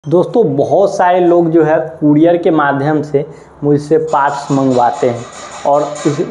दोस्तों बहुत सारे लोग जो है कुरियर के माध्यम से मुझसे पार्ट्स मंगवाते हैं और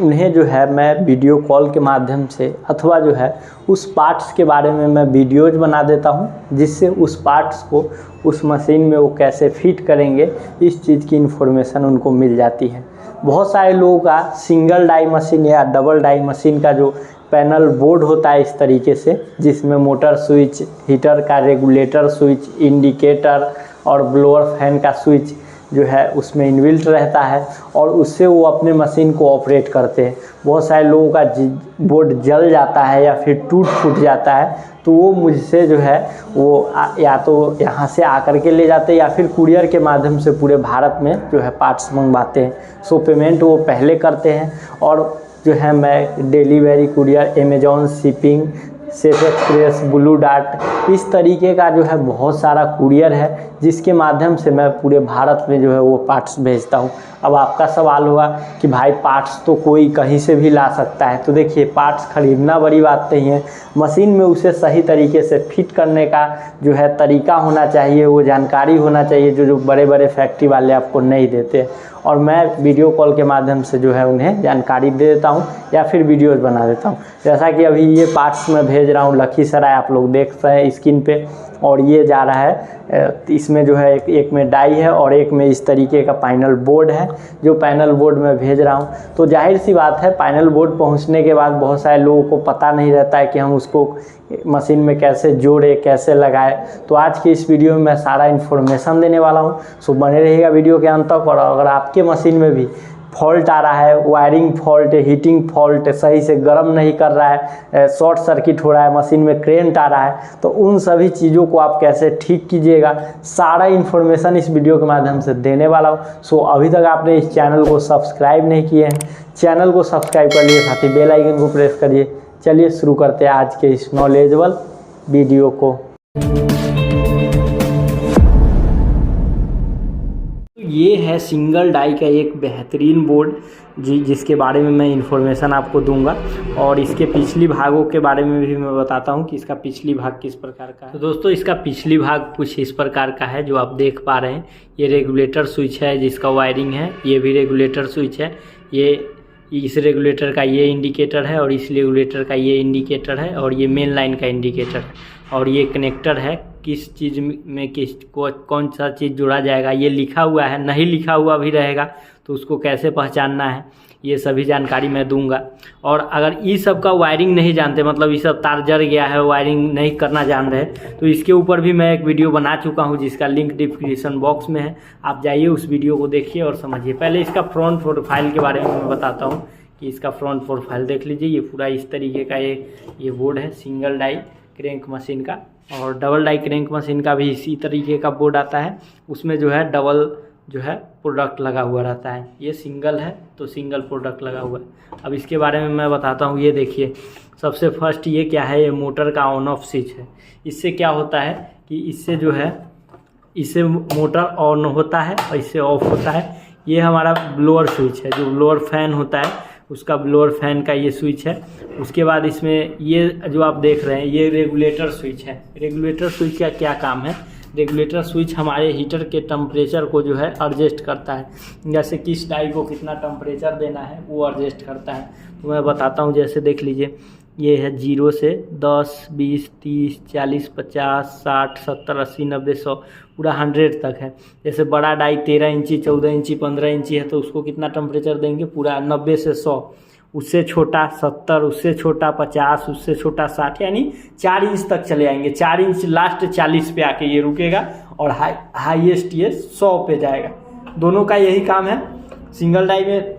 उन्हें जो है मैं वीडियो कॉल के माध्यम से अथवा जो है उस पार्ट्स के बारे में मैं वीडियोज़ बना देता हूं, जिससे उस पार्ट्स को उस मशीन में वो कैसे फिट करेंगे इस चीज़ की इन्फॉर्मेशन उनको मिल जाती है। बहुत सारे लोगों का सिंगल डाई मशीन या डबल डाई मशीन का जो पैनल बोर्ड होता है इस तरीके से, जिसमें मोटर स्विच, हीटर का रेगुलेटर स्विच, इंडिकेटर और ब्लोअर फैन का स्विच जो है उसमें इनबिल्ट रहता है और उससे वो अपने मशीन को ऑपरेट करते हैं। बहुत सारे लोगों का बोर्ड जल जाता है या फिर टूट फूट जाता है, तो वो मुझसे जो है वो या तो यहाँ से आकर के ले जाते हैं या फिर कुरियर के माध्यम से पूरे भारत में जो है पार्ट्स मंगवाते हैं। सो पेमेंट वो पहले करते हैं और जो है मैं delivery courier, Amazon shipping, safe express, blue dart, इस तरीके का जो है बहुत सारा कुरियर है जिसके माध्यम से मैं पूरे भारत में जो है वो पार्ट्स भेजता हूँ। अब आपका सवाल होगा कि भाई पार्ट्स तो कोई कहीं से भी ला सकता है, तो देखिए पार्ट्स खरीदना बड़ी बात नहीं है, मशीन में उसे सही तरीके से फिट करने का जो है तरीका होना चाहिए, वो जानकारी होना चाहिए जो बड़े बड़े फैक्ट्री वाले आपको नहीं देते। और मैं वीडियो कॉल के माध्यम से जो है उन्हें जानकारी दे देता हूं या फिर वीडियोज़ बना देता हूं। जैसा कि अभी ये पार्ट्स मैं भेज रहा हूं लखीसराय, आप लोग देख रहे हैं स्क्रीन पे, और ये जा रहा है इसमें जो है एक में डाई है और एक में इस तरीके का पैनल बोर्ड है जो पैनल बोर्ड में भेज रहा हूं। तो जाहिर सी बात है पैनल बोर्ड पहुंचने के बाद बहुत सारे लोगों को पता नहीं रहता है कि हम उसको मशीन में कैसे जोड़े, कैसे लगाए। तो आज की इस वीडियो में मैं सारा इन्फॉर्मेशन देने वाला हूं, सो बने रहिएगा वीडियो के अंत तक। और अगर आपके मशीन में भी फॉल्ट आ रहा है, वायरिंग फॉल्ट, हीटिंग फॉल्ट, सही से गर्म नहीं कर रहा है, शॉर्ट सर्किट हो रहा है, मशीन में करेंट आ रहा है, तो उन सभी चीज़ों को आप कैसे ठीक कीजिएगा, सारा इन्फॉर्मेशन इस वीडियो के माध्यम से देने वाला हूँ। सो अभी तक आपने इस चैनल को सब्सक्राइब नहीं किए हैं, चैनल को सब्सक्राइब कर लिए, साथ ही बेल आइकन को प्रेस करिए। चलिए शुरू करते हैं आज के इस नॉलेजेबल वीडियो को। ये है सिंगल डाई का एक बेहतरीन बोर्ड जिसके बारे में मैं इन्फॉर्मेशन आपको दूंगा और इसके पिछली भागों के बारे में भी मैं बताता हूं कि इसका पिछली भाग किस प्रकार का है। तो दोस्तों इसका पिछली भाग कुछ इस प्रकार का है जो आप देख पा रहे हैं। ये रेगुलेटर स्विच है जिसका वायरिंग है, ये भी रेगुलेटर स्विच है, ये इस रेगुलेटर का ये इंडिकेटर है और इस रेगुलेटर का ये इंडिकेटर है और ये मेन लाइन का इंडिकेटर है और ये कनेक्टर है। किस चीज़ में कौन सा चीज़ जोड़ा जाएगा ये लिखा हुआ है, नहीं लिखा हुआ भी रहेगा तो उसको कैसे पहचानना है ये सभी जानकारी मैं दूंगा। और अगर ये सब का वायरिंग नहीं जानते, मतलब ये सब तार जल गया है, वायरिंग नहीं करना जान रहे, तो इसके ऊपर भी मैं एक वीडियो बना चुका हूं जिसका लिंक डिस्क्रिप्शन बॉक्स में है, आप जाइए उस वीडियो को देखिए और समझिए। पहले इसका फ्रंट प्रोफाइल के बारे में मैं बताता हूँ कि इसका फ्रंट प्रोफाइल देख लीजिए। ये पूरा इस तरीके का ये बोर्ड है सिंगल डाई क्रैंक मशीन का, और डबल डाई क्रैंक मशीन का भी इसी तरीके का बोर्ड आता है, उसमें जो है डबल जो है प्रोडक्ट लगा हुआ रहता है। ये सिंगल है तो सिंगल प्रोडक्ट लगा हुआ है। अब इसके बारे में मैं बताता हूँ। ये देखिए सबसे फर्स्ट ये क्या है, ये मोटर का ऑन ऑफ स्विच है। इससे क्या होता है कि इससे जो है इससे मोटर ऑन होता है और इससे ऑफ होता है। ये हमारा ब्लोअर स्विच है, जो ब्लोअर फैन होता है उसका ब्लोअर फैन का ये स्विच है। उसके बाद इसमें ये जो आप देख रहे हैं ये रेगुलेटर स्विच है। रेगुलेटर स्विच का क्या काम है, रेगुलेटर स्विच हमारे हीटर के टेम्परेचर को जो है एडजस्ट करता है, जैसे किस डाई को कितना टेम्परेचर देना है वो एडजस्ट करता है। तो मैं बताता हूँ, जैसे देख लीजिए ये है 0 से 10, 20, 30, 40, 50, 60, 70, 80, 90, 100, पूरा 100 तक है। जैसे बड़ा डाई 13 इंची, 14 इंची, 15 इंची है तो उसको कितना टेम्परेचर देंगे, पूरा 90 से 100। उससे छोटा 70, उससे छोटा 50, उससे छोटा 60, यानी 4 इंच तक चले आएंगे। 4 इंच लास्ट 40 पे आके ये रुकेगा और हाईएस्ट ये 100 पे जाएगा। दोनों का यही काम है। सिंगल डाई में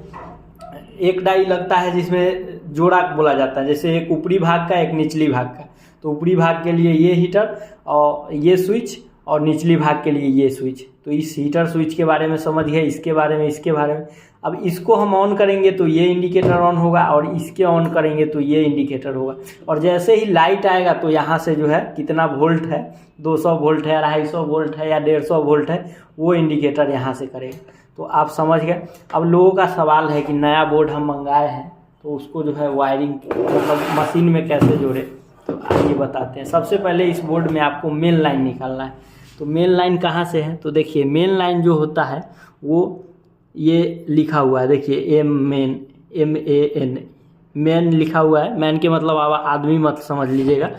एक डाई लगता है जिसमें जोड़ा बोला जाता है, जैसे एक ऊपरी भाग का एक निचली भाग का। तो ऊपरी भाग के लिए ये हीटर और ये स्विच, और निचली भाग के लिए ये स्विच। तो इस हीटर स्विच के बारे में समझ गए, इसके बारे में। अब इसको हम ऑन करेंगे तो ये इंडिकेटर ऑन होगा और इसके ऑन करेंगे तो ये इंडिकेटर होगा। और जैसे ही लाइट आएगा तो यहाँ से जो है कितना वोल्ट है, 200 वोल्ट है, 250 वोल्ट है या 150 वोल्ट है, वो इंडिकेटर यहाँ से करेगा। तो आप समझ गए। अब लोगों का सवाल है कि नया बोर्ड हम मंगाए हैं तो उसको जो है वायरिंग मतलब मशीन में कैसे जोड़े, तो आइए बताते हैं। सबसे पहले इस बोर्ड में आपको मेन लाइन निकालना है। तो मेन लाइन कहाँ से है, तो देखिए मेन लाइन जो होता है वो ये लिखा हुआ है, देखिए MAN मैन लिखा हुआ है। मैन के मतलब आप आदमी मत समझ लीजिएगा,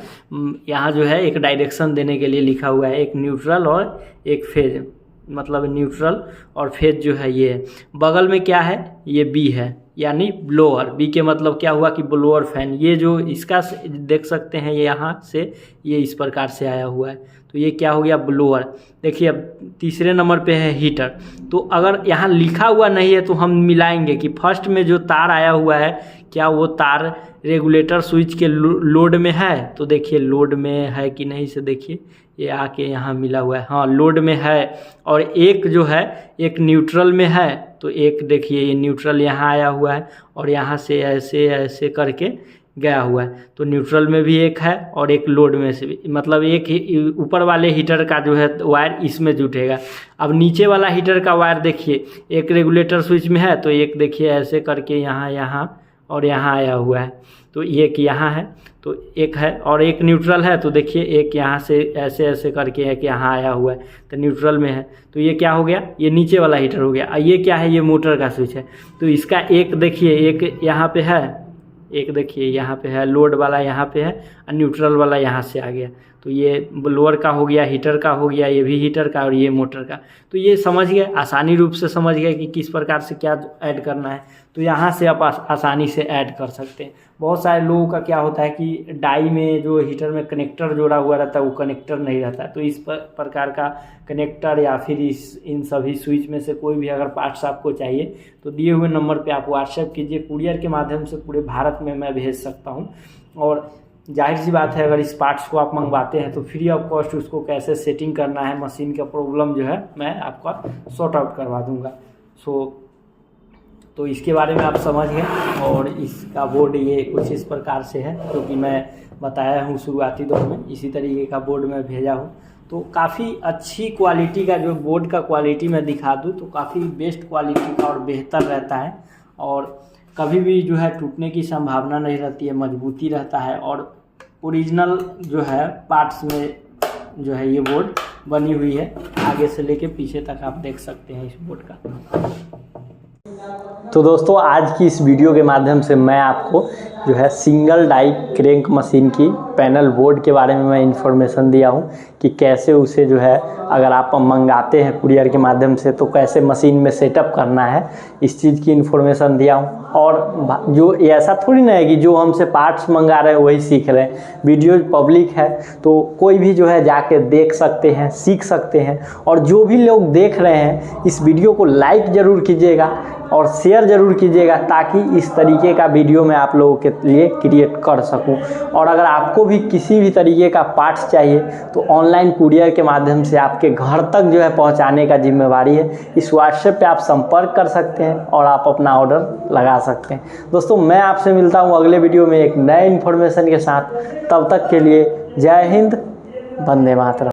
यहाँ जो है एक डायरेक्शन देने के लिए लिखा हुआ है, एक न्यूट्रल और एक फेज, मतलब न्यूट्रल और फेज जो है ये है। बगल में क्या है, ये बी है यानी ब्लोअर। बी के मतलब क्या हुआ कि ब्लोअर फैन। ये जो इसका देख सकते हैं ये यहाँ से ये इस प्रकार से आया हुआ है, तो ये क्या हो गया ब्लोअर। देखिए अब तीसरे नंबर पे है हीटर। तो अगर यहाँ लिखा हुआ नहीं है तो हम मिलाएंगे कि फर्स्ट में जो तार आया हुआ है क्या वो तार रेगुलेटर स्विच के लोड में है, तो देखिए लोड में है कि नहीं से देखिए ये आके यहाँ मिला हुआ है, हाँ लोड में है। और एक जो है एक न्यूट्रल में है, तो एक देखिए ये न्यूट्रल यहाँ आया हुआ है और यहाँ से ऐसे ऐसे करके गया हुआ है, तो न्यूट्रल में भी एक है और एक लोड में से भी, मतलब एक ऊपर वाले हीटर का जो है वायर इसमें जुटेगा। अब नीचे वाला हीटर का वायर देखिए एक रेगुलेटर स्विच में है, तो एक देखिए ऐसे करके यहाँ और यहाँ आया हुआ है, तो एक यहाँ है तो एक है, और एक न्यूट्रल है, तो देखिए एक यहाँ से ऐसे ऐसे करके है कि यहाँ आया हुआ है, तो न्यूट्रल में है, तो ये क्या हो गया, ये नीचे वाला हीटर हो गया। ये क्या है, ये मोटर का स्विच है, तो इसका एक देखिए एक यहाँ पे है, एक देखिए यहाँ पे है, लोड वाला यहाँ पे है और न्यूट्रल वाला यहाँ से आ गया, तो ये ब्लोअर का हो गया, हीटर का हो गया, ये भी हीटर का और ये मोटर का। तो ये समझ गए, आसानी रूप से समझ गए कि किस प्रकार से क्या ऐड करना है, तो यहाँ से आप आसानी से ऐड कर सकते हैं। बहुत सारे लोगों का क्या होता है कि डाई में जो हीटर में कनेक्टर जोड़ा हुआ रहता है वो कनेक्टर नहीं रहता है, तो इस प्रकार का कनेक्टर या फिर इन सभी स्विच में से कोई भी अगर पार्ट्स आपको चाहिए तो दिए हुए नंबर पे आप व्हाट्सएप कीजिए। कुरियर के माध्यम से पूरे भारत में मैं भेज सकता हूँ, और जाहिर सी बात है अगर इस पार्ट्स को आप मंगवाते हैं तो फ्री ऑफ कॉस्ट उसको कैसे सेटिंग करना है, मशीन का प्रॉब्लम जो है मैं आपका सॉर्ट आउट करवा दूंगा। तो इसके बारे में आप समझ गए, और इसका बोर्ड ये कुछ इस प्रकार से है क्योंकि मैं बताया हूँ शुरुआती दौर में इसी तरीके का बोर्ड मैं भेजा हूँ। तो काफ़ी अच्छी क्वालिटी का जो बोर्ड का क्वालिटी मैं दिखा दूँ तो काफ़ी बेस्ट क्वालिटी का और बेहतर रहता है, और कभी भी जो है टूटने की संभावना नहीं रहती है, मजबूती रहता है, और ओरिजिनल जो है पार्ट्स में जो है ये बोर्ड बनी हुई है, आगे से लेके पीछे तक आप देख सकते हैं इस बोर्ड का। तो दोस्तों आज की इस वीडियो के माध्यम से मैं आपको जो है सिंगल डाई क्रैंक मशीन की पैनल बोर्ड के बारे में मैं इन्फॉर्मेशन दिया हूँ कि कैसे उसे जो है अगर आप मंगाते हैं कुरियर के माध्यम से तो कैसे मशीन में सेटअप करना है, इस चीज़ की इन्फॉर्मेशन दिया हूँ। और जो ऐसा थोड़ी ना है कि जो हमसे पार्ट्स मंगा रहे हैं वही सीख रहे हैं, वीडियो पब्लिक है तो कोई भी जो है जाके देख सकते हैं, सीख सकते हैं। और जो भी लोग देख रहे हैं इस वीडियो को लाइक ज़रूर कीजिएगा और शेयर ज़रूर कीजिएगा ताकि इस तरीके का वीडियो मैं आप लोगों के लिए क्रिएट कर सकूं। और अगर आपको भी किसी भी तरीके का पार्ट्स चाहिए तो ऑनलाइन कुरियर के माध्यम से आपके घर तक जो है पहुंचाने का जिम्मेवारी है। इस व्हाट्सएप पे आप संपर्क कर सकते हैं और आप अपना ऑर्डर लगा सकते हैं। दोस्तों मैं आपसे मिलता हूं अगले वीडियो में एक नए इन्फॉर्मेशन के साथ, तब तक के लिए जय हिंद, वंदे मातरम।